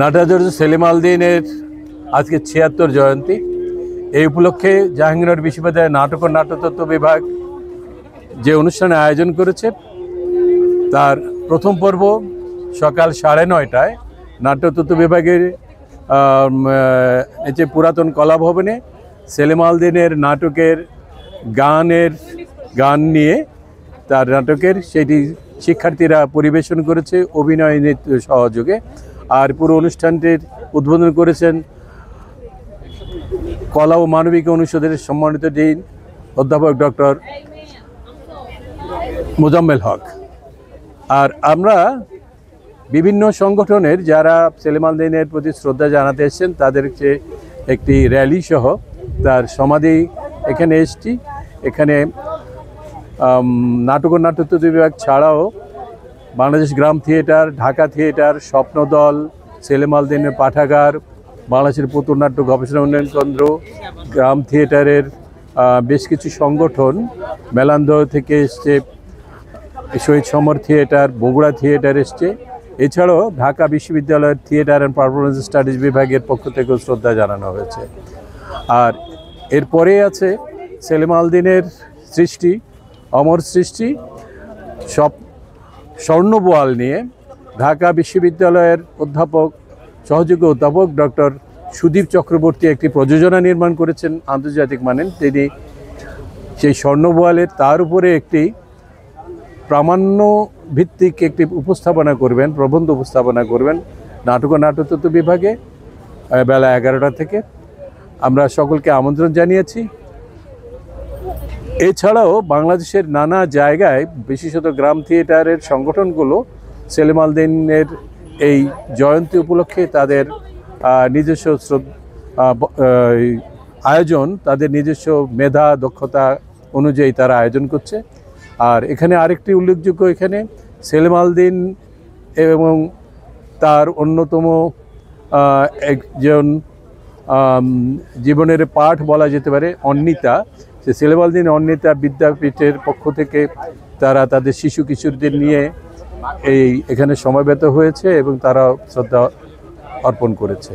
নাটাচার্য সেলিম আল-দ্বীনের আজকে ৭৬ জয়ন্তী। এই উপলক্ষে জাহাঙ্গীরনগর বিশ্ববিদ্যালয়ের নাটক ও নাট্যতত্ত্ব বিভাগ যে অনুষ্ঠানে আয়োজন করেছে তার প্রথম পর্ব সকাল ৯:৩০টায় নাট্যতত্ত্ব বিভাগের যে পুরাতন কলা ভবনে সেলিম আল-দ্বীনের নাটকের গান নিয়ে তার নাটকের সেটি শিক্ষার্থীরা পরিবেশন করেছে অভিনয় নৃত্য সহযোগে। আর পুরো অনুষ্ঠানটির উদ্বোধন করেছেন কলা ও মানবিক অনুষদের সম্মানিত ডিন অধ্যাপক ডক্টর মোজাম্মেল হক। আর আমরা বিভিন্ন সংগঠনের যারা সেলিম আল-দ্বীনের প্রতি শ্রদ্ধা জানাতে এসেছেন তাদেরকে একটি র্যালি সহ তার সমাধি এখানে এসেছি। এখানে নাটক ও নাট্যতত্ত্ব বিভাগ ছাড়াও বাংলাদেশ গ্রাম থিয়েটার, ঢাকা থিয়েটার, স্বপ্নদল, সেলিম আল-দ্বীনের পাঠাগার, বাংলাদেশের পুতুল নাট্য গবেষণা উন্নয়ন কেন্দ্র, গ্রাম থিয়েটারের বেশ কিছু সংগঠন, মেলান্দহ থেকে এসছে, শহীদ সমর থিয়েটার, বগুড়া থিয়েটার এসছে। এছাড়াও ঢাকা বিশ্ববিদ্যালয়ের থিয়েটার অ্যান্ড পারফরমেন্স স্টাডিজ বিভাগের পক্ষ থেকেও শ্রদ্ধা জানানো হয়েছে। আর এরপরে আছে সেলিম আল-দ্বীনের সৃষ্টি, অমর সৃষ্টি স্বর্ণবোয়াল নিয়ে ঢাকা বিশ্ববিদ্যালয়ের সহযোগী অধ্যাপক ডক্টর সুদীপ চক্রবর্তী একটি প্রযোজনা নির্মাণ করেছেন আন্তর্জাতিক মানের। তিনি সেই স্বর্ণবোয়ালের তার উপরে একটি প্রামাণ্য ভিত্তিক একটি উপস্থাপনা করবেন, প্রবন্ধ উপস্থাপনা করবেন নাটক ও নাট্যতত্ত্ব বিভাগে বেলা 11টা থেকে। আমরা সকলকে আমন্ত্রণ জানিয়েছি। এছাড়াও বাংলাদেশের নানা জায়গায় বিশেষত গ্রাম থিয়েটারের সংগঠনগুলো সেলিম আল-দ্বীনের এই জয়ন্তী উপলক্ষে তাদের নিজস্ব আয়োজন, তাদের নিজস্ব মেধা দক্ষতা অনুযায়ী তারা আয়োজন করছে। আর এখানে আরেকটি উল্লেখযোগ্য, এখানে সেলিম আল-দ্বীন এবং তার অন্যতম একজন জীবনের পাঠ বলা যেতে পারে অন্বিতা, সে সেলিম আল-দ্বীন অন্বিতা বিদ্যাপীঠের পক্ষ থেকে তারা তাদের শিশু কিশোরদের নিয়ে এখানে সমবেত হয়েছে এবং তারা শ্রদ্ধা অর্পণ করেছে।